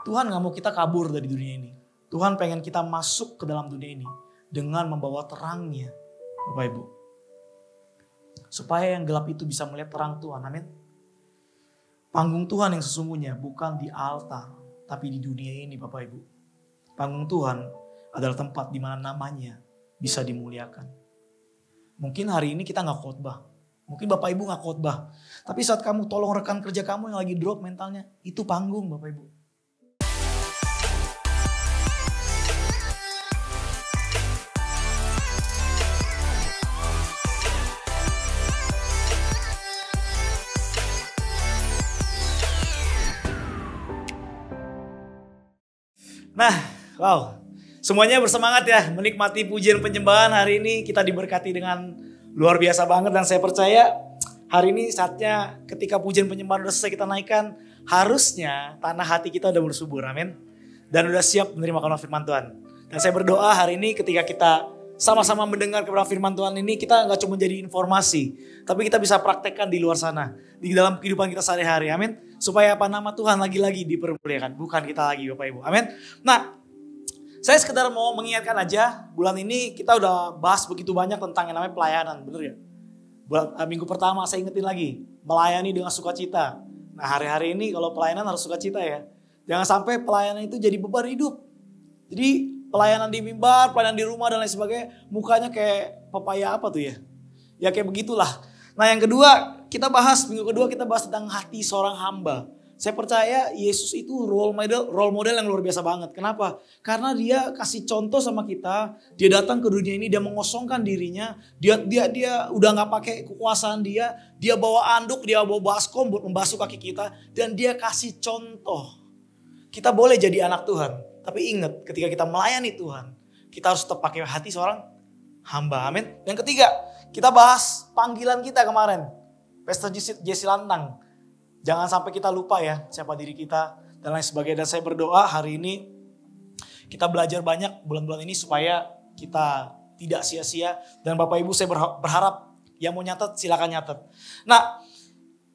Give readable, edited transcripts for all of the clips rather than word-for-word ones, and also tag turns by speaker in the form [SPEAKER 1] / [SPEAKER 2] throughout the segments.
[SPEAKER 1] Tuhan gak mau kita kabur dari dunia ini. Tuhan pengen kita masuk ke dalam dunia ini dengan membawa terangnya, Bapak Ibu. Supaya yang gelap itu bisa melihat terang Tuhan, amin. Panggung Tuhan yang sesungguhnya bukan di altar, tapi di dunia ini, Bapak Ibu. Panggung Tuhan adalah tempat di mana namanya bisa dimuliakan. Mungkin hari ini kita gak khotbah. Mungkin Bapak Ibu gak khotbah. Tapi saat kamu tolong rekan kerja kamu yang lagi drop mentalnya, itu panggung, Bapak Ibu. Nah, wow. Semuanya bersemangat ya menikmati pujian penyembahan hari ini. Kita diberkati dengan luar biasa banget dan saya percaya hari ini saatnya ketika pujian penyembahan sudah selesai kita naikkan, harusnya tanah hati kita udah bersubur, amin. Dan udah siap menerima kebenaran firman Tuhan. Dan saya berdoa hari ini ketika kita sama-sama mendengar kebenaran firman Tuhan ini, kita gak cuma jadi informasi, tapi kita bisa praktekkan di luar sana, di dalam kehidupan kita sehari-hari, amin. Supaya apa, nama Tuhan lagi-lagi dipermuliakan, bukan kita lagi, Bapak Ibu, amin. Nah, saya sekedar mau mengingatkan aja, bulan ini kita udah bahas begitu banyak tentang yang namanya pelayanan, bener ya? Minggu pertama saya ingetin lagi, melayani dengan sukacita. Nah, hari-hari ini kalau pelayanan harus sukacita ya. Jangan sampai pelayanan itu jadi beban hidup. Jadi pelayanan di mimbar, pelayanan di rumah dan lain sebagainya, mukanya kayak pepaya apa tuh ya? Ya kayak begitulah. Nah yang kedua, minggu kedua kita bahas tentang hati seorang hamba. Saya percaya Yesus itu role model yang luar biasa banget. Kenapa? Karena dia kasih contoh sama kita. Dia datang ke dunia ini, dia mengosongkan dirinya. Dia udah gak pakai kekuasaan dia. Dia bawa anduk, dia bawa baskom buat membasuh kaki kita. Dan dia kasih contoh. Kita boleh jadi anak Tuhan. Tapi ingat, ketika kita melayani Tuhan, kita harus tetap pakai hati seorang hamba. Amin. Yang ketiga, kita bahas panggilan kita kemarin. Pastor Jesse Lantang. Jangan sampai kita lupa ya siapa diri kita dan lain sebagainya. Dan saya berdoa hari ini kita belajar banyak bulan-bulan ini supaya kita tidak sia-sia. Dan Bapak Ibu saya berharap yang mau nyatet silakan nyatet. Nah,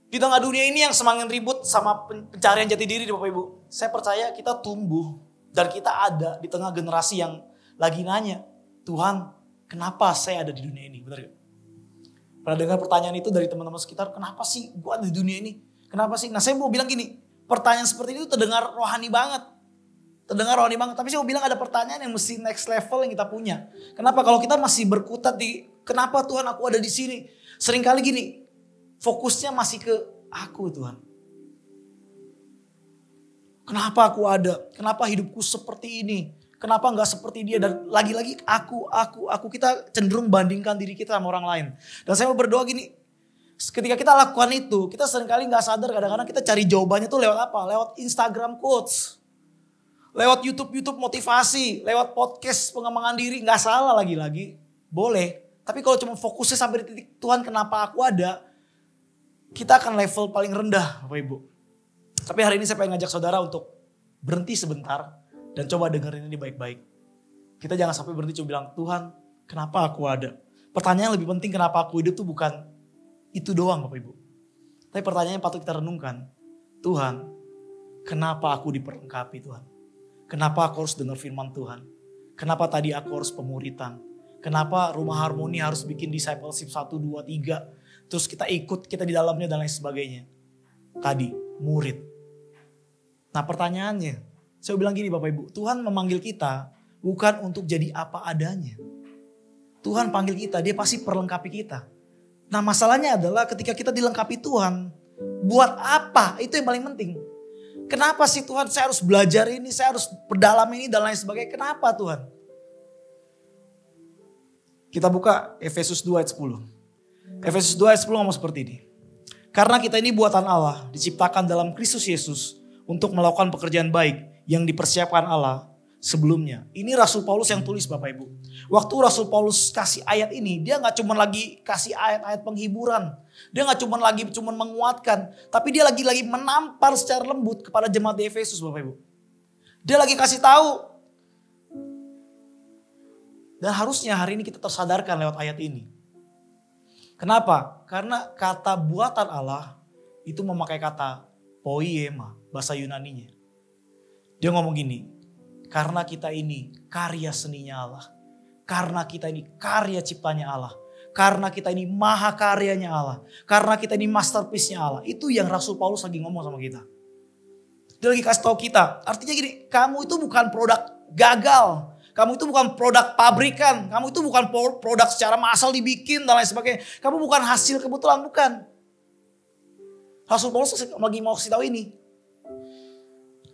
[SPEAKER 1] di tengah dunia ini yang semakin ribut sama pencarian jati diri Bapak Ibu. Saya percaya kita tumbuh dan kita ada di tengah generasi yang lagi nanya, Tuhan kenapa saya ada di dunia ini? Benar gak? Pernah dengar pertanyaan itu dari teman-teman sekitar, kenapa sih gue ada di dunia ini? Kenapa sih? Nah saya mau bilang gini, pertanyaan seperti itu terdengar rohani banget. Tapi saya mau bilang ada pertanyaan yang mesti next level yang kita punya. Kenapa? Kalau kita masih berkutat di, kenapa Tuhan aku ada di sini? Seringkali gini, fokusnya masih ke aku Tuhan. Kenapa aku ada? Kenapa hidupku seperti ini? Kenapa gak seperti dia? Dan lagi-lagi aku. Kita cenderung bandingkan diri kita sama orang lain. Dan saya mau berdoa gini. Ketika kita lakukan itu, kita seringkali gak sadar kadang-kadang kita cari jawabannya tuh lewat apa? Lewat Instagram quotes. Lewat YouTube motivasi. Lewat podcast pengembangan diri. Gak salah lagi-lagi. Boleh. Tapi kalau cuma fokusnya sampai di titik Tuhan kenapa aku ada. Kita akan level paling rendah Bapak Ibu. Tapi hari ini saya pengen ngajak saudara untuk berhenti sebentar. Dan coba dengerin ini baik-baik. Kita jangan sampai berhenti cuma bilang, Tuhan kenapa aku ada. Pertanyaan yang lebih penting kenapa aku hidup tuh bukan itu doang Bapak Ibu. Tapi pertanyaan yang patut kita renungkan. Tuhan, kenapa aku diperlengkapi Tuhan? Kenapa aku harus dengar firman Tuhan? Kenapa tadi aku harus pemuritan? Kenapa Rumah Harmoni harus bikin discipleship 1, 2, 3? Terus kita ikut, kita di dalamnya dan lain sebagainya. Tadi, murid. Nah pertanyaannya, saya bilang gini Bapak Ibu. Tuhan memanggil kita bukan untuk jadi apa adanya. Tuhan panggil kita, dia pasti perlengkapi kita. Nah masalahnya adalah ketika kita dilengkapi Tuhan, buat apa? Itu yang paling penting. Kenapa sih Tuhan saya harus belajar ini, saya harus berdalam ini dan lain sebagainya. Kenapa Tuhan? Kita buka Efesus 2 ayat 10. Efesus 2 ayat 10 ngomong seperti ini. Karena kita ini buatan Allah, diciptakan dalam Kristus Yesus untuk melakukan pekerjaan baik yang dipersiapkan Allah sebelumnya. Ini Rasul Paulus yang tulis Bapak Ibu. Waktu Rasul Paulus kasih ayat ini, dia gak cuma lagi kasih ayat-ayat penghiburan. Dia gak cuma menguatkan. Tapi dia lagi menampar secara lembut kepada jemaat di Efesus Bapak Ibu. Dia lagi kasih tahu. Dan harusnya hari ini kita tersadarkan lewat ayat ini. Kenapa? Karena kata buatan Allah itu memakai kata poiema, bahasa Yunaninya. Dia ngomong gini, karena kita ini karya seninya Allah. Karena kita ini karya ciptanya Allah. Karena kita ini maha karyanya Allah. Karena kita ini masterpiece-nya Allah. Itu yang Rasul Paulus lagi ngomong sama kita. Dia lagi kasih tahu kita. Artinya gini, kamu itu bukan produk gagal. Kamu itu bukan produk pabrikan. Kamu itu bukan produk secara massal dibikin dan lain sebagainya. Kamu bukan hasil kebetulan, bukan. Rasul Paulus lagi mau kasih tahu ini.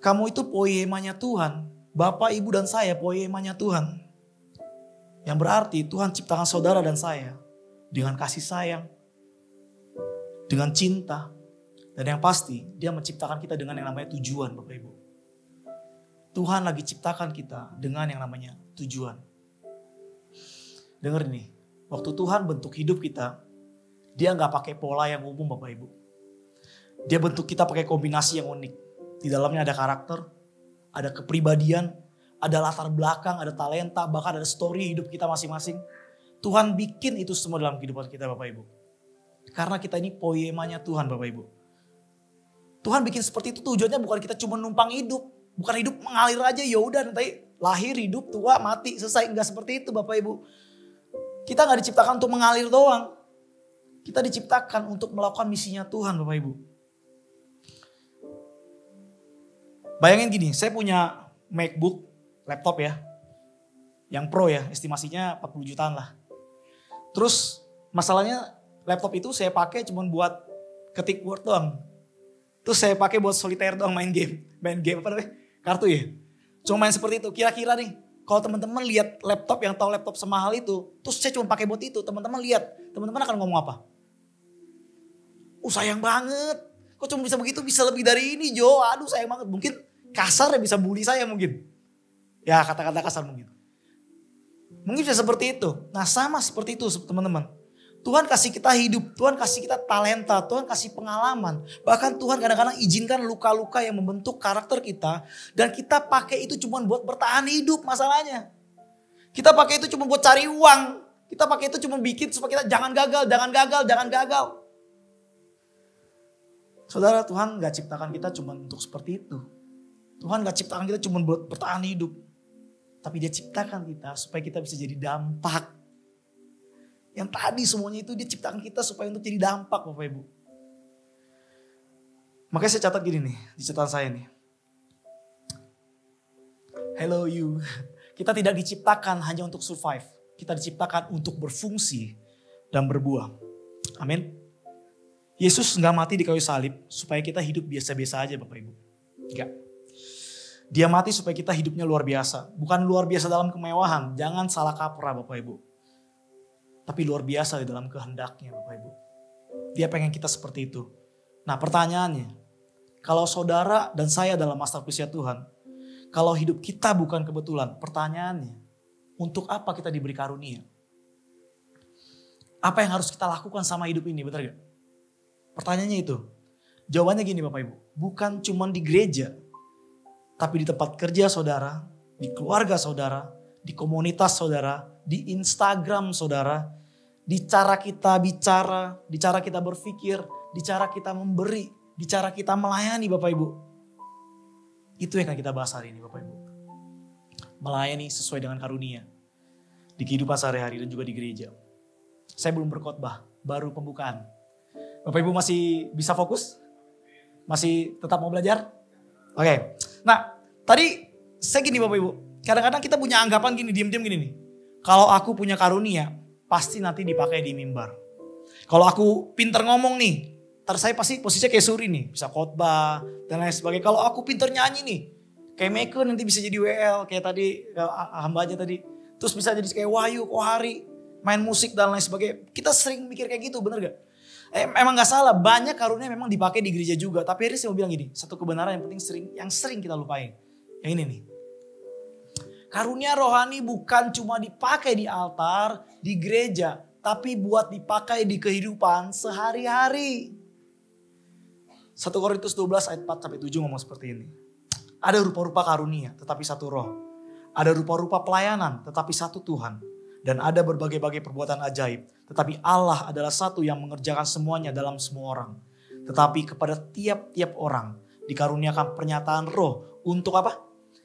[SPEAKER 1] Kamu itu poemanya Tuhan. Bapak, Ibu, dan saya poemanya Tuhan. Yang berarti Tuhan ciptakan saudara dan saya dengan kasih sayang, dengan cinta, dan yang pasti dia menciptakan kita dengan yang namanya tujuan, Bapak Ibu. Tuhan lagi ciptakan kita dengan yang namanya tujuan. Dengar nih, waktu Tuhan bentuk hidup kita, dia nggak pakai pola yang umum, Bapak Ibu. Dia bentuk kita pakai kombinasi yang unik. Di dalamnya ada karakter, ada kepribadian, ada latar belakang, ada talenta, bahkan ada story hidup kita masing-masing. Tuhan bikin itu semua dalam kehidupan kita, Bapak Ibu. Karena kita ini poemanya Tuhan, Bapak Ibu. Tuhan bikin seperti itu tujuannya bukan kita cuma numpang hidup. Bukan hidup mengalir aja, ya udah nanti lahir, hidup, tua, mati, selesai. Enggak seperti itu, Bapak Ibu. Kita gak diciptakan untuk mengalir doang. Kita diciptakan untuk melakukan misinya Tuhan, Bapak Ibu. Bayangin gini, saya punya MacBook, laptop ya. Yang Pro ya, estimasinya 40 jutaan lah. Terus masalahnya laptop itu saya pakai cuma buat ketik Word doang. Terus saya pakai buat solitaire doang, main game. Main game apa namanya? Kartu ya. Cuma main seperti itu. Kira-kira nih, kalau teman-teman lihat laptop yang tahu laptop semahal itu, terus saya cuma pakai buat itu, teman-teman lihat, teman-teman akan ngomong apa? Sayang banget. Kok cuma bisa begitu, bisa lebih dari ini Jo. Aduh sayang banget. Mungkin kasar ya, bisa bully saya mungkin. Ya kata-kata kasar mungkin. Mungkin bisa seperti itu. Nah sama seperti itu teman-teman. Tuhan kasih kita hidup, Tuhan kasih kita talenta, Tuhan kasih pengalaman. Bahkan Tuhan kadang-kadang izinkan luka-luka yang membentuk karakter kita. Dan kita pakai itu cuma buat bertahan hidup masalahnya. Kita pakai itu cuma buat cari uang. Kita pakai itu cuma bikin supaya kita jangan gagal, jangan gagal, jangan gagal. Saudara, Tuhan gak ciptakan kita cuma untuk seperti itu. Tuhan gak ciptakan kita cuma buat bertahan hidup. Tapi dia ciptakan kita supaya kita bisa jadi dampak. Yang tadi semuanya itu dia ciptakan kita supaya untuk jadi dampak, Bapak Ibu. Makanya saya catat gini nih, di catatan saya nih. Hello you. Kita tidak diciptakan hanya untuk survive. Kita diciptakan untuk berfungsi dan berbuah. Amin. Yesus gak mati di kayu salib supaya kita hidup biasa-biasa aja, Bapak Ibu. Enggak. Dia mati supaya kita hidupnya luar biasa. Bukan luar biasa dalam kemewahan. Jangan salah kaprah, Bapak Ibu. Tapi luar biasa di dalam kehendaknya, Bapak Ibu. Dia pengen kita seperti itu. Nah pertanyaannya, kalau saudara dan saya adalah masterpiece-nya Tuhan, kalau hidup kita bukan kebetulan, pertanyaannya, untuk apa kita diberi karunia? Apa yang harus kita lakukan sama hidup ini, benar gak? Pertanyaannya itu. Jawabannya gini Bapak Ibu, bukan cuma di gereja, tapi di tempat kerja saudara, di keluarga saudara, di komunitas saudara, di Instagram saudara, di cara kita bicara, di cara kita berpikir, di cara kita memberi, di cara kita melayani Bapak Ibu. Itu yang akan kita bahas hari ini Bapak Ibu. Melayani sesuai dengan karunia. Di kehidupan sehari-hari dan juga di gereja. Saya belum berkhotbah, baru pembukaan. Bapak Ibu masih bisa fokus? Masih tetap mau belajar? Oke. Nah tadi saya gini Bapak Ibu. Kadang-kadang kita punya anggapan gini, diam-diam gini nih. Kalau aku punya karunia, pasti nanti dipakai di mimbar. Kalau aku pinter ngomong nih, ntar saya pasti posisinya kayak Suri nih. Bisa khotbah dan lain sebagainya. Kalau aku pinter nyanyi nih, kayak Meike nanti bisa jadi WL. Kayak tadi, hambanya tadi. Terus bisa jadi kayak Wahyu, Kohari, main musik dan lain sebagainya. Kita sering mikir kayak gitu, bener gak? Emang gak salah, banyak karunia memang dipakai di gereja juga. Tapi hari ini saya mau bilang gini, satu kebenaran yang penting yang sering kita lupain. Yang ini nih. Karunia rohani bukan cuma dipakai di altar, di gereja. Tapi buat dipakai di kehidupan sehari-hari. 1 Korintus 12 ayat 4-7 ngomong seperti ini. Ada rupa-rupa karunia tetapi satu roh. Ada rupa-rupa pelayanan tetapi satu Tuhan. Dan ada berbagai-bagai perbuatan ajaib. Tetapi Allah adalah satu yang mengerjakan semuanya dalam semua orang. Tetapi kepada tiap-tiap orang dikaruniakan pernyataan roh. Untuk apa?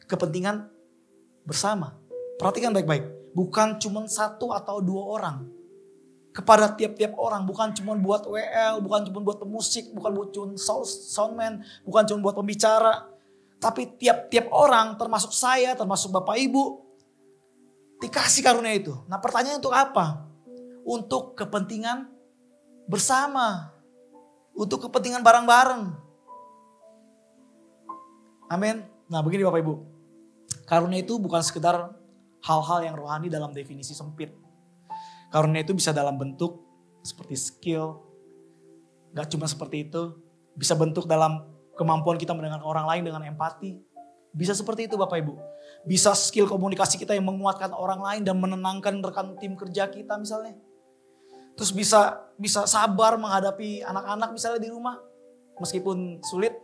[SPEAKER 1] kepentingan bersama. Perhatikan baik-baik. Bukan cuma satu atau dua orang. Kepada tiap-tiap orang. Bukan cuma buat WL, bukan cuma buat pemusik, bukan buat cuma soundman, bukan cuma buat pembicara. Tapi tiap-tiap orang, termasuk saya, termasuk Bapak Ibu, dikasih karunia itu. Nah, pertanyaannya untuk apa? Untuk kepentingan bersama. Untuk kepentingan bareng-bareng. Amin. Nah, begini Bapak Ibu. Karunia itu bukan sekedar hal-hal yang rohani dalam definisi sempit. Karunia itu bisa dalam bentuk seperti skill. Gak cuma seperti itu. Bisa bentuk dalam kemampuan kita mendengar orang lain dengan empati. Bisa seperti itu Bapak Ibu. Bisa skill komunikasi kita yang menguatkan orang lain dan menenangkan rekan tim kerja kita misalnya. Terus bisa sabar menghadapi anak-anak misalnya di rumah. Meskipun sulit.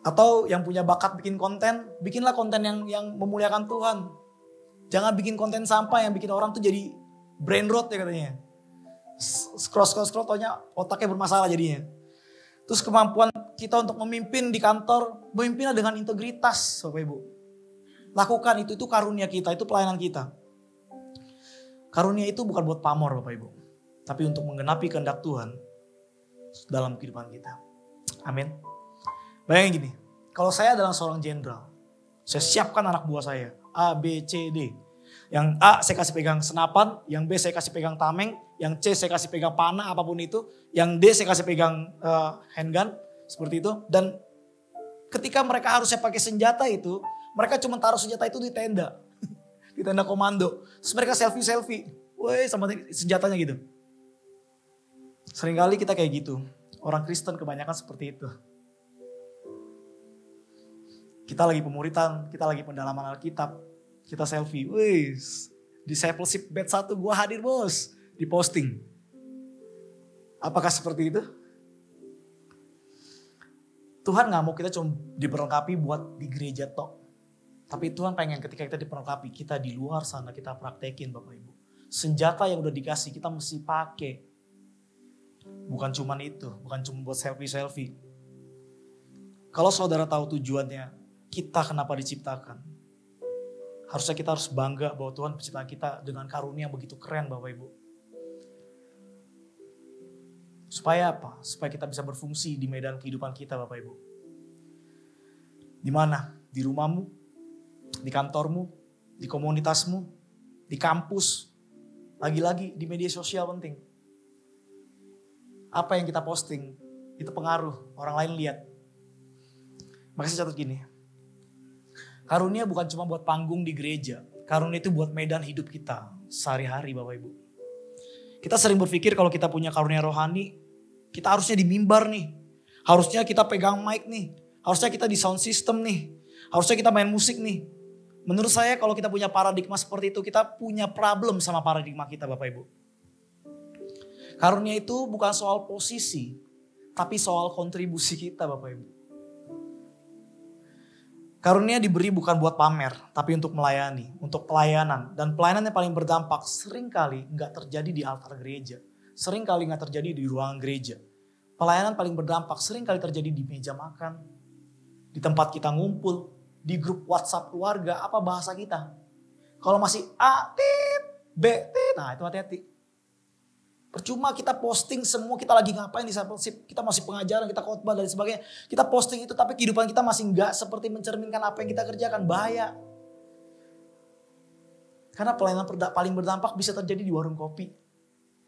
[SPEAKER 1] Atau yang punya bakat bikin konten. Bikinlah konten yang memuliakan Tuhan. Jangan bikin konten sampah yang bikin orang tuh jadi brain rot ya katanya. Scroll taunya otaknya bermasalah jadinya. Terus kemampuan kita untuk memimpin di kantor, memimpinlah dengan integritas Bapak Ibu. Lakukan itu karunia kita, itu pelayanan kita. Karunia itu bukan buat pamor Bapak Ibu. Tapi untuk menggenapi kehendak Tuhan dalam kehidupan kita. Amin. Bayangin gini, kalau saya adalah seorang jenderal, saya siapkan anak buah saya, A, B, C, D. Yang A saya kasih pegang senapan, yang B saya kasih pegang tameng, yang C saya kasih pegang panah apapun itu, yang D saya kasih pegang handgun, seperti itu. Dan ketika mereka harusnya pakai senjata itu, mereka cuma taruh senjata itu di tenda. Di tenda komando. Terus mereka selfie. Woi sama senjatanya gitu. Seringkali kita kayak gitu. Orang Kristen kebanyakan seperti itu. Kita lagi pemuritan, kita lagi pendalaman Alkitab, kita selfie. Wih, discipleship batch 1 gue hadir bos, diposting. Apakah seperti itu? Tuhan gak mau kita cuma diperlengkapi buat di gereja tok. Tapi Tuhan pengen ketika kita diperlengkapi, kita di luar sana kita praktekin Bapak Ibu. Senjata yang udah dikasih kita mesti pakai. Bukan cuma itu, bukan cuma buat selfie. Kalau saudara tahu tujuannya, kita kenapa diciptakan. Harusnya kita harus bangga bahwa Tuhan penciptaan kita dengan karunia yang begitu keren Bapak Ibu. Supaya apa? Supaya kita bisa berfungsi di medan kehidupan kita Bapak Ibu. Di mana? Di rumahmu, di kantormu, di komunitasmu, di kampus. Lagi-lagi di media sosial penting. Apa yang kita posting, itu pengaruh. Orang lain lihat. Makanya saya catat gini. Karunia bukan cuma buat panggung di gereja. Karunia itu buat medan hidup kita sehari-hari Bapak Ibu. Kita sering berpikir kalau kita punya karunia rohani, kita harusnya di mimbar nih. Harusnya kita pegang mic nih. Harusnya kita di sound system nih. Harusnya kita main musik nih. Menurut saya kalau kita punya paradigma seperti itu, kita punya problem sama paradigma kita Bapak Ibu. Karunia itu bukan soal posisi, tapi soal kontribusi kita Bapak Ibu. Karunia diberi bukan buat pamer, tapi untuk melayani, untuk pelayanan. Dan pelayanan yang paling berdampak seringkali nggak terjadi di altar gereja. Seringkali nggak terjadi di ruangan gereja. Pelayanan paling berdampak seringkali terjadi di meja makan, di tempat kita ngumpul, di grup WhatsApp keluarga, apa bahasa kita. Kalau masih A, tit, B, tit, nah itu hati-hati. Percuma kita posting semua kita lagi ngapain di discipleship, kita masih pengajaran, kita khotbah dan sebagainya. Kita posting itu tapi kehidupan kita masih enggak seperti mencerminkan apa yang kita kerjakan, bahaya. Karena pelayanan paling berdampak bisa terjadi di warung kopi.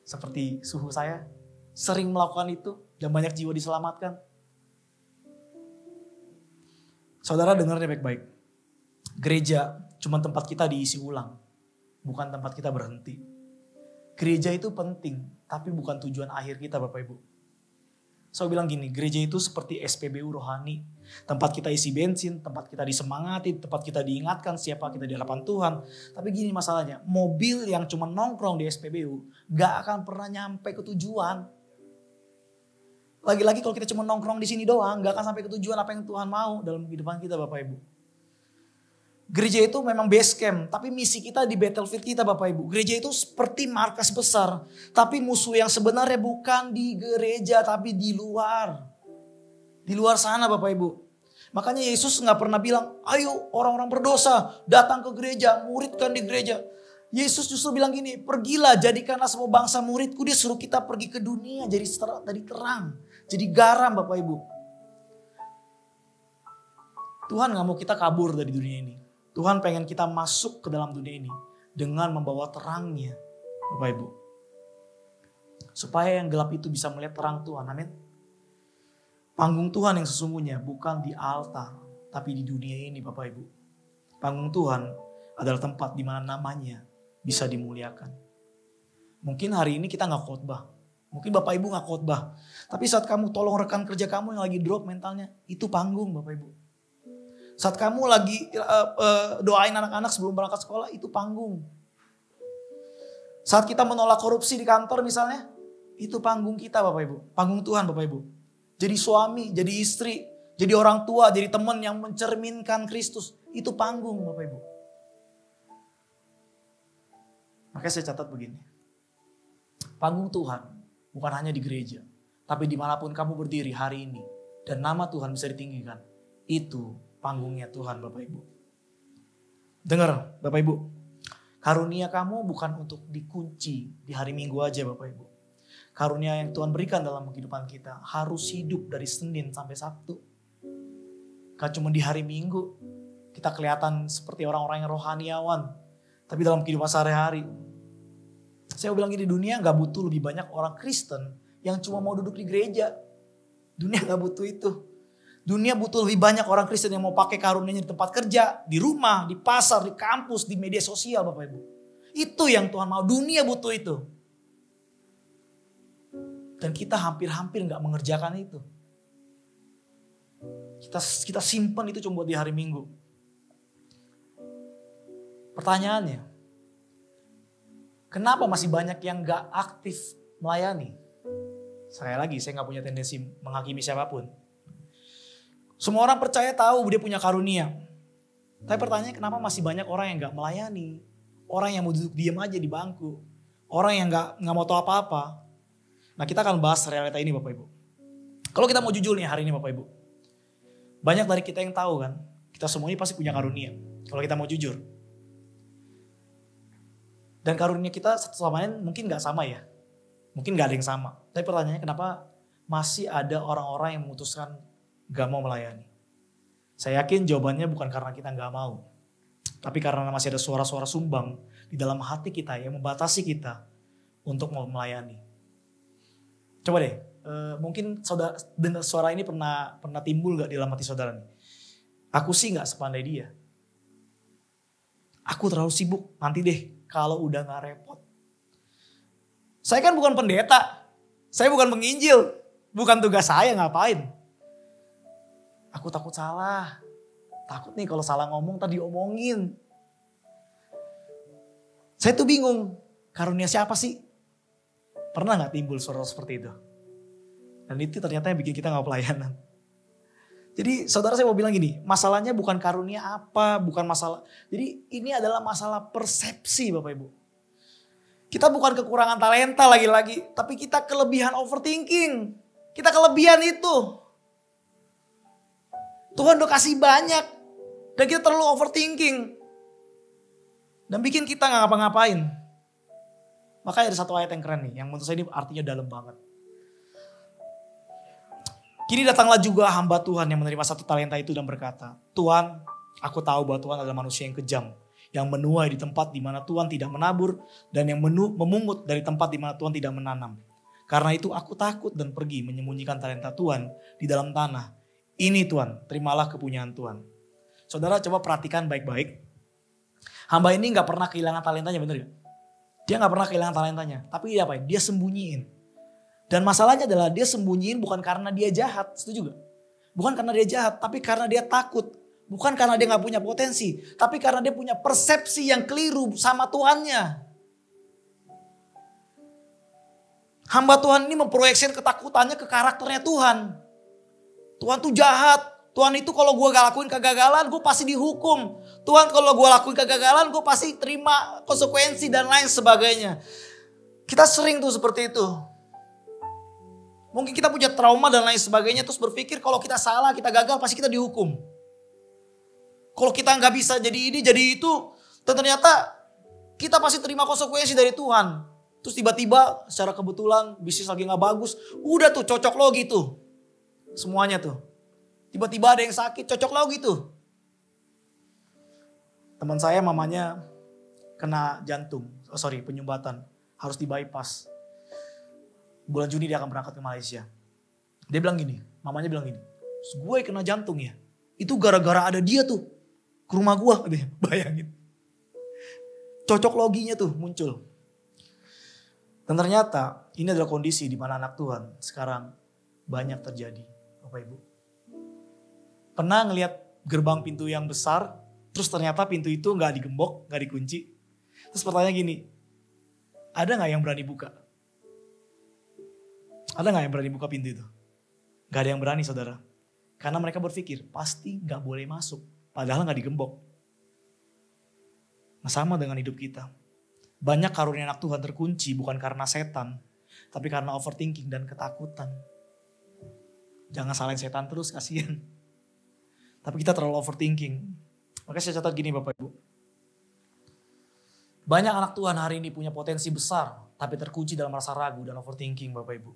[SPEAKER 1] Seperti suhu saya, sering melakukan itu dan banyak jiwa diselamatkan. Saudara dengarnya baik-baik. Gereja cuma tempat kita diisi ulang, bukan tempat kita berhenti. Gereja itu penting, tapi bukan tujuan akhir kita Bapak Ibu. Saya bilang gini, gereja itu seperti SPBU rohani. Tempat kita isi bensin, tempat kita disemangati, tempat kita diingatkan siapa kita di hadapan Tuhan. Tapi gini masalahnya, mobil yang cuma nongkrong di SPBU gak akan pernah nyampe ke tujuan. Lagi-lagi kalau kita cuma nongkrong di sini doang, gak akan sampai ke tujuan apa yang Tuhan mau dalam kehidupan kita Bapak Ibu. Gereja itu memang base camp, tapi misi kita di battlefield kita Bapak Ibu. Gereja itu seperti markas besar, tapi musuh yang sebenarnya bukan di gereja, tapi di luar. Di luar sana Bapak Ibu. Makanya Yesus nggak pernah bilang, ayo orang-orang berdosa datang ke gereja, muridkan di gereja. Yesus justru bilang gini, pergilah jadikanlah semua bangsa muridku. Dia suruh kita pergi ke dunia jadi terang, jadi garam Bapak Ibu. Tuhan gak mau kita kabur dari dunia ini. Tuhan pengen kita masuk ke dalam dunia ini dengan membawa terangnya Bapak Ibu. Supaya yang gelap itu bisa melihat terang Tuhan, amin. Panggung Tuhan yang sesungguhnya bukan di altar, tapi di dunia ini Bapak Ibu. Panggung Tuhan adalah tempat di mana namanya bisa dimuliakan. Mungkin hari ini kita gak khotbah. Mungkin Bapak Ibu gak khotbah. Tapi saat kamu tolong rekan kerja kamu yang lagi drop mentalnya, itu panggung Bapak Ibu. Saat kamu lagi doain anak-anak sebelum berangkat sekolah, itu panggung. Saat kita menolak korupsi di kantor misalnya, itu panggung kita Bapak Ibu. Panggung Tuhan Bapak Ibu. Jadi suami, jadi istri, jadi orang tua, jadi teman yang mencerminkan Kristus. Itu panggung Bapak Ibu. Makanya saya catat begini. Panggung Tuhan bukan hanya di gereja. Tapi dimanapun kamu berdiri hari ini. Dan nama Tuhan bisa ditinggikan. Itu panggungnya Tuhan Bapak Ibu. Dengar Bapak Ibu. Karunia kamu bukan untuk dikunci di hari Minggu aja Bapak Ibu. Karunia yang Tuhan berikan dalam kehidupan kita harus hidup dari Senin sampai Sabtu. Gak cuma di hari Minggu kita kelihatan seperti orang-orang yang rohaniawan. Tapi dalam kehidupan sehari-hari. Saya bilang gini, dunia gak butuh lebih banyak orang Kristen yang cuma mau duduk di gereja. Dunia gak butuh itu. Dunia butuh lebih banyak orang Kristen yang mau pakai karunianya di tempat kerja, di rumah, di pasar, di kampus, di media sosial Bapak Ibu. Itu yang Tuhan mau, dunia butuh itu. Dan kita hampir-hampir gak mengerjakan itu. Kita simpan itu cuma buat di hari Minggu. Pertanyaannya, kenapa masih banyak yang gak aktif melayani? Sekali lagi, saya gak punya tendensi menghakimi siapapun. Semua orang percaya tahu dia punya karunia. Tapi pertanyaannya kenapa masih banyak orang yang gak melayani? Orang yang mau duduk diam aja di bangku. Orang yang gak mau tahu apa-apa. Nah kita akan bahas realita ini Bapak Ibu. Kalau kita mau jujur nih hari ini Bapak Ibu. Banyak dari kita yang tahu kan. Kita semua ini pasti punya karunia. Kalau kita mau jujur. Dan karunia kita satu sama lain mungkin gak sama ya. Mungkin gak ada yang sama. Tapi pertanyaannya kenapa masih ada orang-orang yang memutuskan gak mau melayani. Saya yakin jawabannya bukan karena kita gak mau. Tapi karena masih ada suara-suara sumbang di dalam hati kita yang membatasi kita untuk mau melayani. Coba deh, mungkin saudara dengar suara ini pernah timbul gak di dalam hati saudara nih? Aku sih gak sepandai dia. Aku terlalu sibuk, nanti deh kalau udah gak repot. Saya kan bukan pendeta, saya bukan penginjil, bukan tugas saya ngapain. Aku takut salah. Takut nih kalau salah ngomong tadi diomongin. Saya tuh bingung. Karunia siapa sih? Pernah gak timbul suara seperti itu? Dan itu ternyata yang bikin kita gak pelayanan. Jadi saudara saya mau bilang gini. Masalahnya bukan karunia apa. Bukan masalah. Jadi ini adalah masalah persepsi Bapak Ibu. Kita bukan kekurangan talenta lagi-lagi. Tapi kita kelebihan overthinking. Kita kelebihan itu. Tuhan udah kasih banyak. Dan kita terlalu overthinking. Dan bikin kita gak ngapa-ngapain. Makanya ada satu ayat yang keren nih. Yang menurut saya ini artinya dalam banget. Kini datanglah juga hamba Tuhan yang menerima satu talenta itu dan berkata, Tuhan, aku tahu bahwa Tuhan adalah manusia yang kejam. Yang menuai di tempat di mana Tuhan tidak menabur. Dan yang memungut dari tempat di mana Tuhan tidak menanam. Karena itu aku takut dan pergi menyembunyikan talenta Tuhan di dalam tanah. Ini Tuhan, terimalah kepunyaan Tuhan. Saudara coba perhatikan baik-baik. Hamba ini gak pernah kehilangan talentanya, bener gak? Dia gak pernah kehilangan talentanya. Tapi dia apa? Dia sembunyiin. Dan masalahnya adalah dia sembunyiin bukan karena dia jahat. Setuju gak? Bukan karena dia jahat, tapi karena dia takut. Bukan karena dia gak punya potensi. Tapi karena dia punya persepsi yang keliru sama Tuhannya. Hamba Tuhan ini memproyeksikan ketakutannya ke karakternya Tuhan. Tuhan tuh jahat. Tuhan itu kalau gue gak lakuin kegagalan gue pasti dihukum. Tuhan kalau gue lakuin kegagalan gue pasti terima konsekuensi dan lain sebagainya. Kita sering tuh seperti itu. Mungkin kita punya trauma dan lain sebagainya, terus berpikir kalau kita salah, kita gagal, pasti kita dihukum. Kalau kita nggak bisa jadi ini, jadi itu, dan ternyata kita pasti terima konsekuensi dari Tuhan. Terus tiba-tiba secara kebetulan bisnis lagi nggak bagus, udah tuh cocok logi tuh. Semuanya tuh. Tiba-tiba ada yang sakit, cocok logi tuh. Teman saya mamanya kena jantung, penyumbatan, harus di bypass. Bulan Juni dia akan berangkat ke Malaysia. Dia bilang gini, mamanya bilang gini, gue kena jantung ya. Itu gara-gara ada dia tuh ke rumah gue. Bayangin. Cocok loginya tuh muncul. Dan ternyata ini adalah kondisi di mana anak Tuhan sekarang banyak terjadi. Bapak Ibu. Pernah ngelihat gerbang pintu yang besar, terus ternyata pintu itu gak digembok, gak dikunci. Terus pertanyaan gini, ada gak yang berani buka? Ada gak yang berani buka pintu itu? Gak ada yang berani saudara. Karena mereka berpikir pasti gak boleh masuk. Padahal gak digembok. Nah sama dengan hidup kita. Banyak karunia anak Tuhan terkunci bukan karena setan. Tapi karena overthinking dan ketakutan. Jangan salahin setan terus, kasihan. Tapi kita terlalu overthinking. Makanya saya catat gini Bapak Ibu. Banyak anak Tuhan hari ini punya potensi besar. Tapi terkunci dalam rasa ragu dan overthinking Bapak Ibu.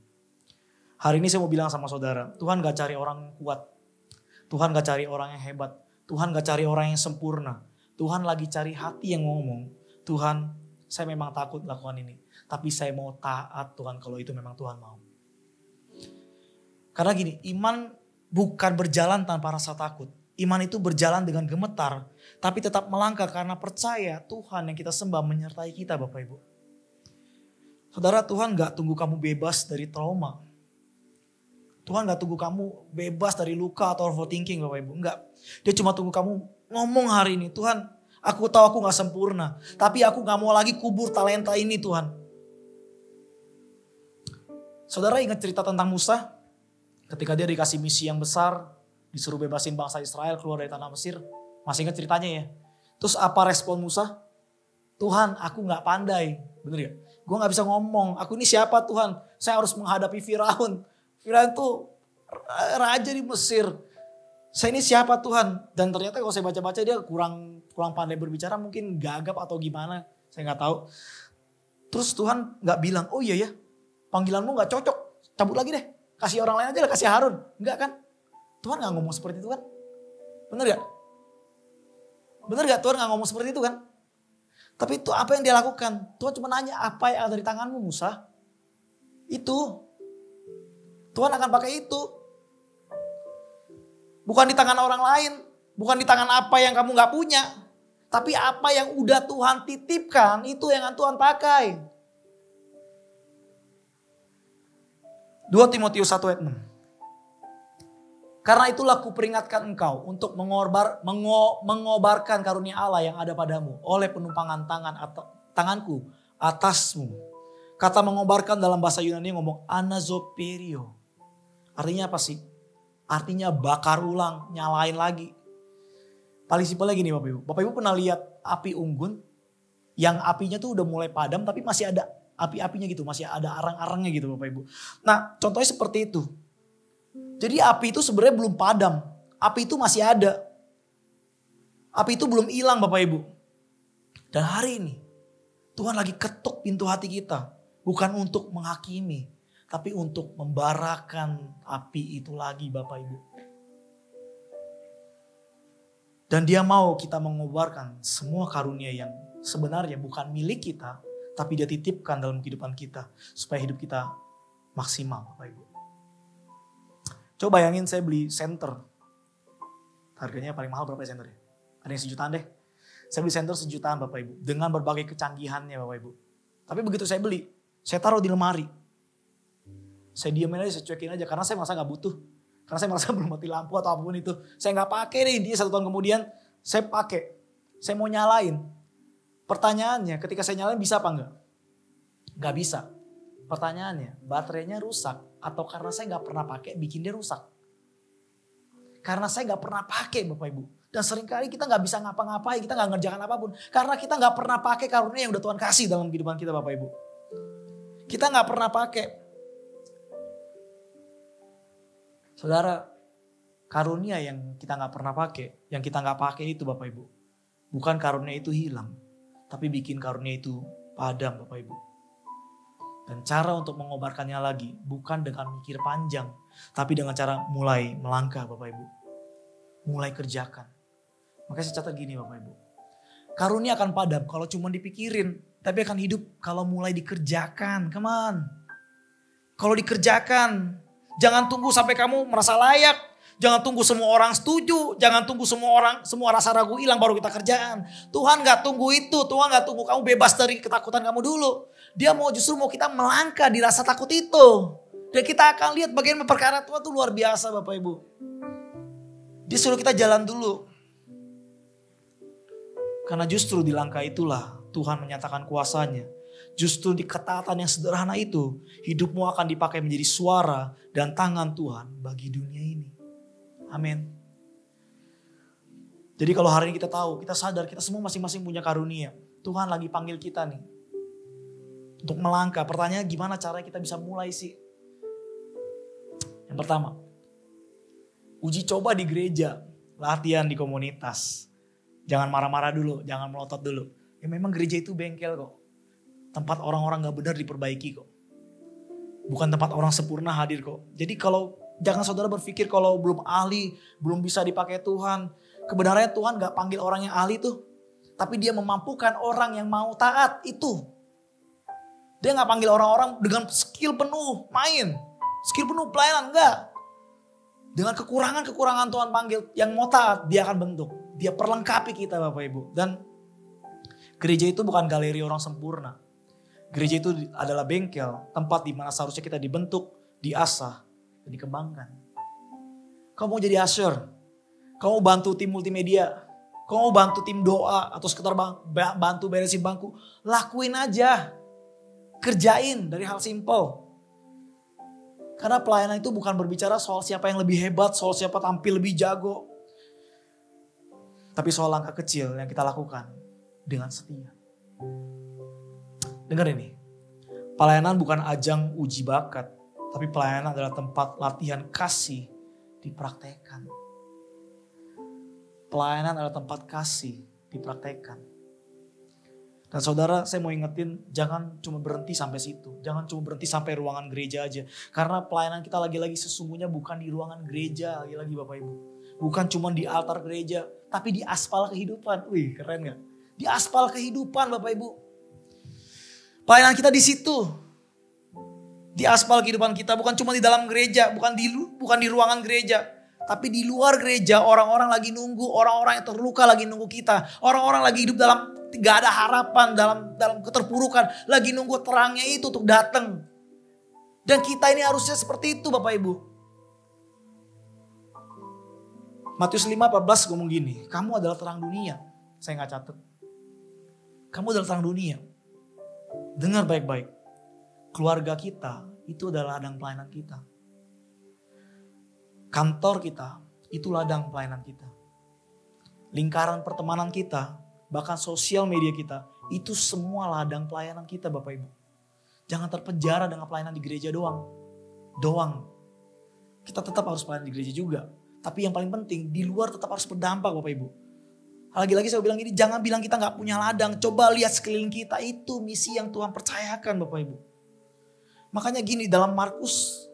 [SPEAKER 1] Hari ini saya mau bilang sama saudara, Tuhan gak cari orang kuat. Tuhan gak cari orang yang hebat. Tuhan gak cari orang yang sempurna. Tuhan lagi cari hati yang ngomong, Tuhan saya memang takut lakukan ini. Tapi saya mau taat Tuhan kalau itu memang Tuhan mau. Karena gini, iman bukan berjalan tanpa rasa takut. Iman itu berjalan dengan gemetar. Tapi tetap melangkah karena percaya Tuhan yang kita sembah menyertai kita Bapak Ibu. Saudara, Tuhan gak tunggu kamu bebas dari trauma. Tuhan gak tunggu kamu bebas dari luka atau overthinking Bapak Ibu. Enggak. Dia cuma tunggu kamu ngomong hari ini. Tuhan, aku tahu aku gak sempurna. Tapi aku gak mau lagi kubur talenta ini Tuhan. Saudara ingat cerita tentang Musa? Ketika dia dikasih misi yang besar. Disuruh bebasin bangsa Israel keluar dari tanah Mesir. Masih ingat ceritanya ya? Terus apa respon Musa? Tuhan, aku gak pandai. Bener ya? Gue gak bisa ngomong. Aku ini siapa Tuhan? Saya harus menghadapi Firaun. Firaun itu raja di Mesir. Saya ini siapa Tuhan? Dan ternyata kalau saya baca-baca dia kurang pandai berbicara, mungkin gagap atau gimana. Saya gak tahu. Terus Tuhan gak bilang, oh iya ya panggilanmu gak cocok. Cabut lagi deh. Kasih orang lain aja lah, kasih Harun. Enggak kan? Tuhan gak ngomong seperti itu kan? Bener gak? Bener gak Tuhan gak ngomong seperti itu kan? Tapi itu apa yang dia lakukan? Tuhan cuma nanya, apa yang ada di tanganmu Musa? Itu. Tuhan akan pakai itu. Bukan di tangan orang lain. Bukan di tangan apa yang kamu gak punya. Tapi apa yang udah Tuhan titipkan, itu yang Tuhan pakai. 2 Timotius 1 ayat 6. Karena itulah kuperingatkan engkau untuk mengobarkan karunia Allah yang ada padamu oleh penumpangan tanganku atasmu. Kata mengobarkan dalam bahasa Yunani ngomong anazoperio. Artinya apa sih? Artinya bakar ulang, nyalain lagi. Paling simpel lagi nih Bapak Ibu. Bapak Ibu pernah lihat api unggun yang apinya tuh udah mulai padam tapi masih ada api-apinya gitu. Masih ada arang-arangnya gitu Bapak Ibu. Nah contohnya seperti itu. Jadi api itu sebenarnya belum padam. Api itu masih ada. Api itu belum hilang Bapak Ibu. Dan hari ini Tuhan lagi ketuk pintu hati kita. Bukan untuk menghakimi. Tapi untuk membarakan api itu lagi Bapak Ibu. Dan dia mau kita mengobarkan semua karunia yang sebenarnya bukan milik kita. Tapi dia titipkan dalam kehidupan kita. Supaya hidup kita maksimal Bapak Ibu. Coba bayangin saya beli senter. Harganya paling mahal berapa ya senternya? Ada yang sejutaan deh. Saya beli senter sejutaan Bapak Ibu. Dengan berbagai kecanggihannya Bapak Ibu. Tapi begitu saya beli, saya taruh di lemari. Saya diamin aja, saya cuekin aja. Karena saya merasa gak butuh. Karena saya merasa belum mati lampu atau apapun itu. Saya gak pakai deh. Dia 1 tahun kemudian saya pakai. Saya mau nyalain. Pertanyaannya ketika saya nyalain bisa apa enggak? Gak bisa. Pertanyaannya baterainya rusak. Atau karena saya gak pernah pakai bikin dia rusak. Karena saya gak pernah pakai Bapak Ibu. Dan seringkali kita gak bisa ngapa-ngapain. Kita gak ngerjakan apapun. Karena kita gak pernah pakai karunia yang udah Tuhan kasih dalam kehidupan kita Bapak Ibu. Kita gak pernah pakai. Saudara, karunia yang kita gak pernah pakai, yang kita gak pakai itu Bapak Ibu. Bukan karunia itu hilang, tapi bikin karunia itu padam Bapak Ibu. Dan cara untuk mengobarkannya lagi bukan dengan mikir panjang, tapi dengan cara mulai melangkah Bapak Ibu. Mulai kerjakan. Makanya saya catat gini Bapak Ibu. Karunia akan padam kalau cuma dipikirin, tapi akan hidup kalau mulai dikerjakan. Come on. Kalau dikerjakan, jangan tunggu sampai kamu merasa layak. Jangan tunggu semua orang setuju. Jangan tunggu semua rasa ragu hilang baru kita kerjaan. Tuhan gak tunggu itu. Tuhan gak tunggu kamu bebas dari ketakutan kamu dulu. Dia justru mau kita melangkah di rasa takut itu. Dan kita akan lihat bagaimana perkara Tuhan itu luar biasa Bapak Ibu. Dia suruh kita jalan dulu. Karena justru di langkah itulah Tuhan menyatakan kuasanya. Justru di ketaatan yang sederhana itu, hidupmu akan dipakai menjadi suara dan tangan Tuhan bagi dunia ini. Amin. Jadi kalau hari ini kita tahu, kita sadar kita semua masing-masing punya karunia. Tuhan lagi panggil kita nih. Untuk melangkah. Pertanyaan gimana caranya kita bisa mulai sih? Yang pertama, uji coba di gereja. Latihan di komunitas. Jangan marah-marah dulu, jangan melotot dulu. Ya memang gereja itu bengkel kok. Tempat orang-orang gak benar diperbaiki kok. Bukan tempat orang sempurna hadir kok. Jadi jangan saudara berpikir kalau belum ahli, belum bisa dipakai Tuhan. Kebenarannya Tuhan gak panggil orang yang ahli tuh. Tapi dia memampukan orang yang mau taat itu. Dia gak panggil orang-orang dengan skill penuh main. Skill penuh pelayanan, enggak. Dengan kekurangan-kekurangan Tuhan panggil yang mau taat, dia akan bentuk. Dia perlengkapi kita Bapak Ibu. Dan gereja itu bukan galeri orang sempurna. Gereja itu adalah bengkel, tempat di mana seharusnya kita dibentuk, diasah, dan dikembangkan. Kamu mau jadi usher, kamu mau bantu tim multimedia, kamu mau bantu tim doa, atau sekitar bantu beresin bangku, lakuin aja. Kerjain dari hal simple. Karena pelayanan itu bukan berbicara soal siapa yang lebih hebat, soal siapa tampil lebih jago. Tapi soal langkah kecil yang kita lakukan dengan setia. Dengar ini, pelayanan bukan ajang uji bakat, tapi pelayanan adalah tempat latihan kasih dipraktekkan. Pelayanan adalah tempat kasih dipraktekkan. Dan saudara, saya mau ingetin, jangan cuma berhenti sampai situ. Jangan cuma berhenti sampai ruangan gereja aja. Karena pelayanan kita lagi-lagi sesungguhnya bukan di ruangan gereja, lagi-lagi Bapak Ibu. Bukan cuma di altar gereja, tapi di aspal kehidupan. Wih, keren gak? Di aspal kehidupan Bapak Ibu. Pelayanan kita di situ. Di aspal kehidupan kita, bukan cuma di dalam gereja, bukan di ruangan gereja. Tapi di luar gereja, orang-orang lagi nunggu, orang-orang yang terluka lagi nunggu kita. Orang-orang lagi hidup dalam gak ada harapan, dalam keterpurukan. Lagi nunggu terangnya itu untuk datang. Dan kita ini harusnya seperti itu Bapak Ibu. Matius 5:14 ngomong gini, kamu adalah terang dunia. Saya gak catat. Kamu adalah terang dunia. Dengar baik-baik. Keluarga kita itu adalah ladang pelayanan kita. Kantor kita itu ladang pelayanan kita. Lingkaran pertemanan kita, bahkan sosial media kita, itu semua ladang pelayanan kita Bapak Ibu. Jangan terpenjara dengan pelayanan di gereja doang. Kita tetap harus pelayanan di gereja juga. Tapi yang paling penting, di luar tetap harus berdampak Bapak Ibu. Lagi-lagi saya bilang ini, jangan bilang kita gak punya ladang. Coba lihat sekeliling kita, itu misi yang Tuhan percayakan Bapak Ibu. Makanya gini, dalam Markus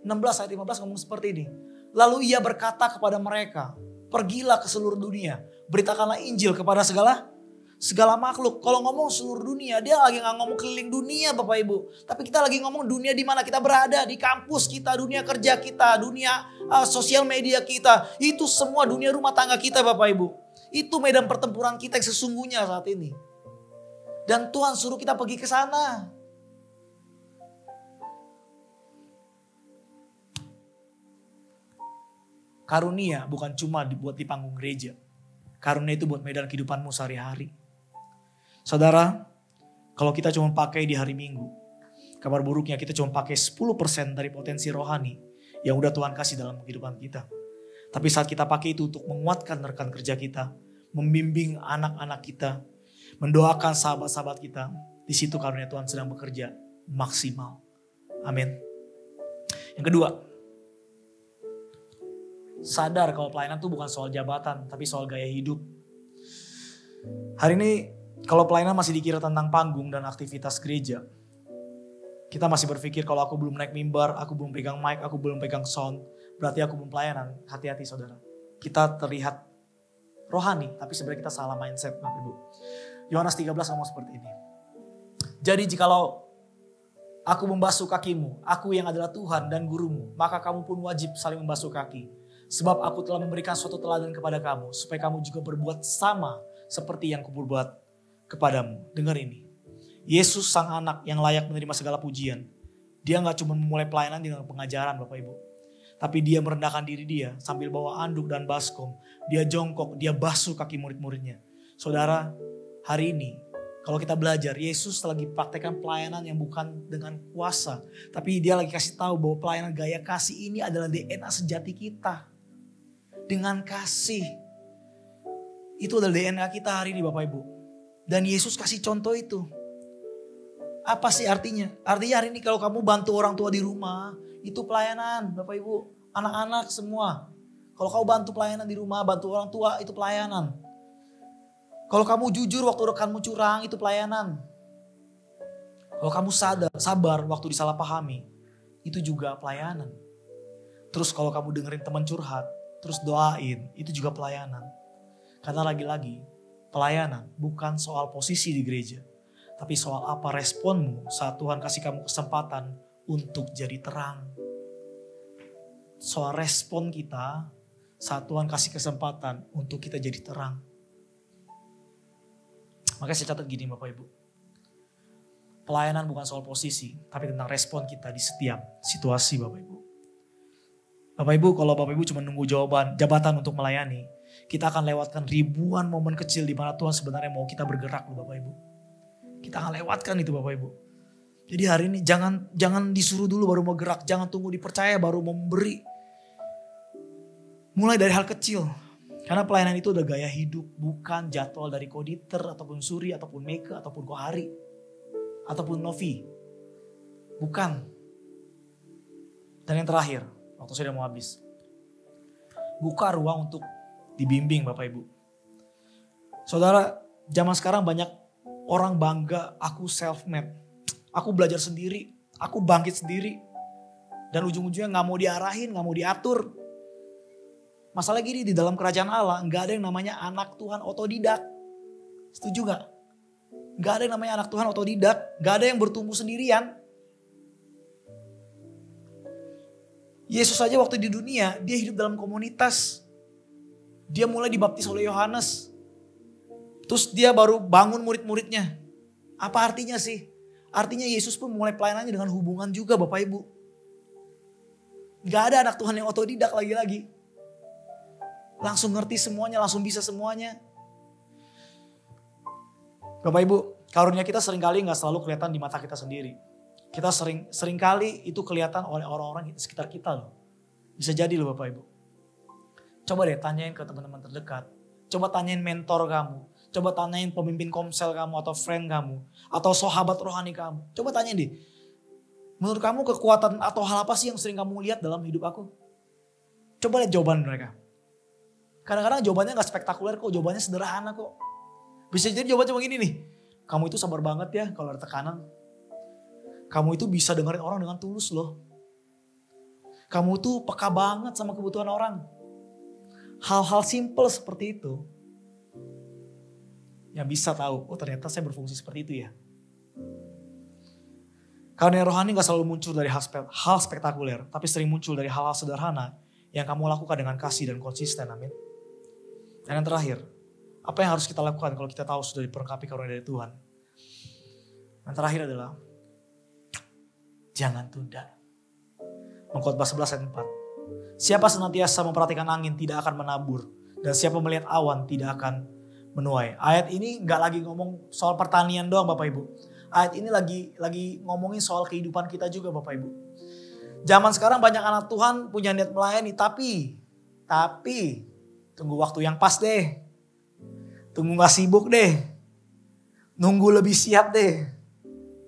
[SPEAKER 1] 16 ayat 15 ngomong seperti ini. Lalu ia berkata kepada mereka, pergilah ke seluruh dunia, beritakanlah Injil kepada segala makhluk. Kalau ngomong seluruh dunia, dia lagi gak ngomong keliling dunia Bapak Ibu. Tapi kita lagi ngomong dunia di mana kita berada, di kampus kita, dunia kerja kita, dunia sosial media kita. Itu semua dunia rumah tangga kita Bapak Ibu. Itu medan pertempuran kita yang sesungguhnya saat ini. Dan Tuhan suruh kita pergi ke sana. Karunia bukan cuma dibuat di panggung gereja. Karunia itu buat medan kehidupanmu sehari-hari. Saudara, kalau kita cuma pakai di hari Minggu, kabar buruknya kita cuma pakai 10% dari potensi rohani yang udah Tuhan kasih dalam kehidupan kita. Tapi saat kita pakai itu untuk menguatkan rekan kerja kita, membimbing anak-anak kita, mendoakan sahabat-sahabat kita, di situ karunia Tuhan sedang bekerja maksimal. Amin. Yang kedua, sadar kalau pelayanan tuh bukan soal jabatan, tapi soal gaya hidup. Hari ini kalau pelayanan masih dikira tentang panggung dan aktivitas gereja, kita masih berpikir kalau aku belum naik mimbar, aku belum pegang mic, aku belum pegang sound, berarti aku belum pelayanan. Hati-hati saudara. Kita terlihat rohani, tapi sebenarnya kita salah mindset Bapak Ibu. Yohanes 13 ngomong seperti ini. Jadi jikalau aku membasuh kakimu, aku yang adalah Tuhan dan gurumu, maka kamu pun wajib saling membasuh kaki. Sebab aku telah memberikan suatu teladan kepada kamu, supaya kamu juga berbuat sama seperti yang kuperbuat kepadamu. Dengar ini. Yesus sang anak yang layak menerima segala pujian. Dia gak cuma memulai pelayanan dengan pengajaran Bapak Ibu. Tapi dia merendahkan diri dia sambil bawa anduk dan baskom. Dia jongkok, dia basuh kaki murid-muridnya. Saudara, hari ini kalau kita belajar, Yesus lagi praktekkan pelayanan yang bukan dengan kuasa. Tapi dia lagi kasih tahu bahwa pelayanan gaya kasih ini adalah DNA sejati kita. Dengan kasih. Itu adalah DNA kita hari ini Bapak Ibu. Dan Yesus kasih contoh itu. Apa sih artinya? Artinya hari ini kalau kamu bantu orang tua di rumah, itu pelayanan Bapak Ibu. Anak-anak semua. Kalau kamu bantu pelayanan di rumah, bantu orang tua, itu pelayanan. Kalau kamu jujur waktu rekanmu curang, itu pelayanan. Kalau kamu sabar waktu disalahpahami, itu juga pelayanan. Terus kalau kamu dengerin teman curhat, terus doain, itu juga pelayanan. Karena lagi-lagi, pelayanan bukan soal posisi di gereja. Tapi soal apa responmu saat Tuhan kasih kamu kesempatan untuk jadi terang. Soal respon kita saat Tuhan kasih kesempatan untuk kita jadi terang. Makanya saya catat gini Bapak Ibu. Pelayanan bukan soal posisi, tapi tentang respon kita di setiap situasi Bapak Ibu. Bapak Ibu, kalau Bapak Ibu cuma nunggu jabatan untuk melayani, kita akan lewatkan ribuan momen kecil di mana Tuhan sebenarnya mau kita bergerak loh Bapak Ibu. Kita akan lewatkan itu Bapak Ibu. Jadi hari ini jangan disuruh dulu baru mau gerak, jangan tunggu dipercaya baru mau memberi. Mulai dari hal kecil. Karena pelayanan itu udah gaya hidup, bukan jadwal dari Koditer ataupun Suri ataupun Meka ataupun Kohari ataupun Novi. Bukan. Dan yang terakhir, waktu saya udah mau habis. Buka ruang untuk dibimbing Bapak Ibu. Saudara, zaman sekarang banyak orang bangga aku self-made. Aku belajar sendiri, aku bangkit sendiri. Dan ujung-ujungnya gak mau diarahin, gak mau diatur. Masalah gini, di dalam kerajaan Allah gak ada yang namanya anak Tuhan otodidak. Setuju gak? Gak ada yang namanya anak Tuhan otodidak. Gak ada yang bertumbuh sendirian. Yesus aja waktu di dunia, dia hidup dalam komunitas. Dia mulai dibaptis oleh Yohanes. Terus dia baru bangun murid-muridnya. Apa artinya sih? Artinya Yesus pun mulai pelayanannya dengan hubungan juga Bapak Ibu. Gak ada anak Tuhan yang otodidak lagi-lagi. Langsung ngerti semuanya, langsung bisa semuanya. Bapak Ibu, karunia kita seringkali gak selalu kelihatan di mata kita sendiri. Kita seringkali itu kelihatan oleh orang-orang di sekitar kita loh. Bisa jadi loh Bapak Ibu. Coba deh tanyain ke teman-teman terdekat. Coba tanyain mentor kamu. Coba tanyain pemimpin komsel kamu atau friend kamu. Atau sahabat rohani kamu. Coba tanyain deh. Menurut kamu kekuatan atau hal apa sih yang sering kamu lihat dalam hidup aku? Coba lihat jawaban mereka. Kadang-kadang jawabannya gak spektakuler kok. Jawabannya sederhana kok. Bisa jadi jawabannya cuma gini nih. Kamu itu sabar banget ya kalau ada tekanan. Kamu itu bisa dengerin orang dengan tulus loh. Kamu tuh peka banget sama kebutuhan orang. Hal-hal simple seperti itu. Yang bisa tahu, oh ternyata saya berfungsi seperti itu ya. Karunia rohani gak selalu muncul dari hal spektakuler. Tapi sering muncul dari hal-hal sederhana. Yang kamu lakukan dengan kasih dan konsisten, amin. Dan yang terakhir, apa yang harus kita lakukan kalau kita tahu sudah diperlengkapi karunia dari Tuhan? Yang terakhir adalah, jangan tunda. Pengkhotbah 11 ayat 4. Siapa senantiasa memperhatikan angin tidak akan menabur. Dan siapa melihat awan tidak akan menuai. Ayat ini gak lagi ngomong soal pertanian doang Bapak Ibu. Ayat ini lagi ngomongin soal kehidupan kita juga Bapak Ibu. Zaman sekarang banyak anak Tuhan punya niat melayani. Tapi tunggu waktu yang pas deh. Tunggu gak sibuk deh. Nunggu lebih siap deh.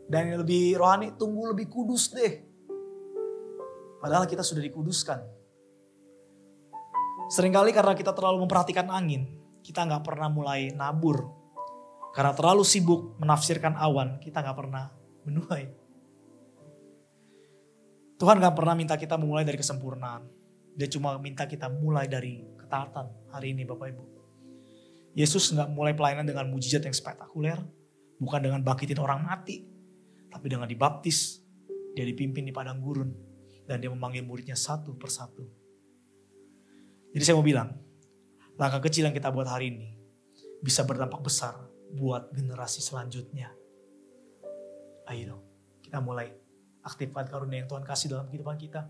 [SPEAKER 1] Dan yang lebih rohani, tunggu lebih kudus deh. Padahal kita sudah dikuduskan. Seringkali karena kita terlalu memperhatikan angin, kita gak pernah mulai nabur. Karena terlalu sibuk menafsirkan awan, kita gak pernah menuai. Tuhan gak pernah minta kita memulai dari kesempurnaan. Dia cuma minta kita mulai dari ketaatan hari ini Bapak Ibu. Yesus gak mulai pelayanan dengan mujizat yang spektakuler. Bukan dengan bangkitin orang mati. Tapi dengan dibaptis. Dia dipimpin di padang gurun. Dan dia memanggil muridnya satu persatu. Jadi saya mau bilang, langkah kecil yang kita buat hari ini bisa berdampak besar buat generasi selanjutnya. Ayo dong, kita mulai aktifkan karunia yang Tuhan kasih dalam kehidupan kita.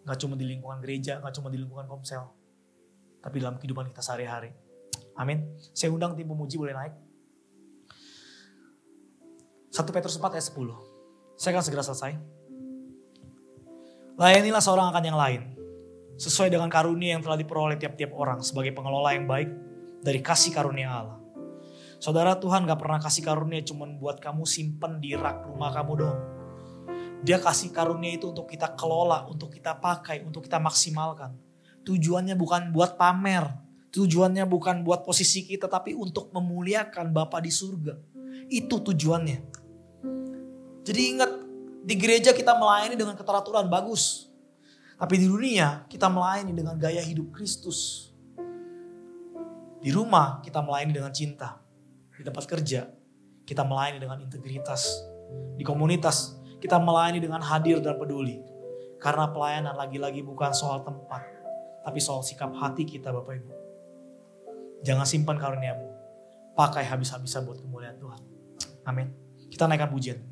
[SPEAKER 1] Gak cuma di lingkungan gereja, gak cuma di lingkungan komsel, tapi dalam kehidupan kita sehari-hari. Amin. Saya undang tim pemuji boleh naik. 1 Petrus 4 ayat 10. Saya akan segera selesai. Layanilah seorang akan yang lain, sesuai dengan karunia yang telah diperoleh tiap-tiap orang sebagai pengelola yang baik dari kasih karunia Allah. Saudara, Tuhan gak pernah kasih karunia cuma buat kamu simpen di rak rumah kamu doang. Dia kasih karunia itu untuk kita kelola, untuk kita pakai, untuk kita maksimalkan. Tujuannya bukan buat pamer, tujuannya bukan buat posisi kita, tapi untuk memuliakan Bapa di surga. Itu tujuannya. Jadi ingat, di gereja kita melayani dengan keteraturan, bagus. Tapi di dunia kita melayani dengan gaya hidup Kristus. Di rumah kita melayani dengan cinta. Di tempat kerja kita melayani dengan integritas. Di komunitas kita melayani dengan hadir dan peduli. Karena pelayanan lagi-lagi bukan soal tempat, tapi soal sikap hati kita Bapak Ibu. Jangan simpan karuniamu. Pakai habis-habisan buat kemuliaan Tuhan. Amin. Kita naikkan pujian.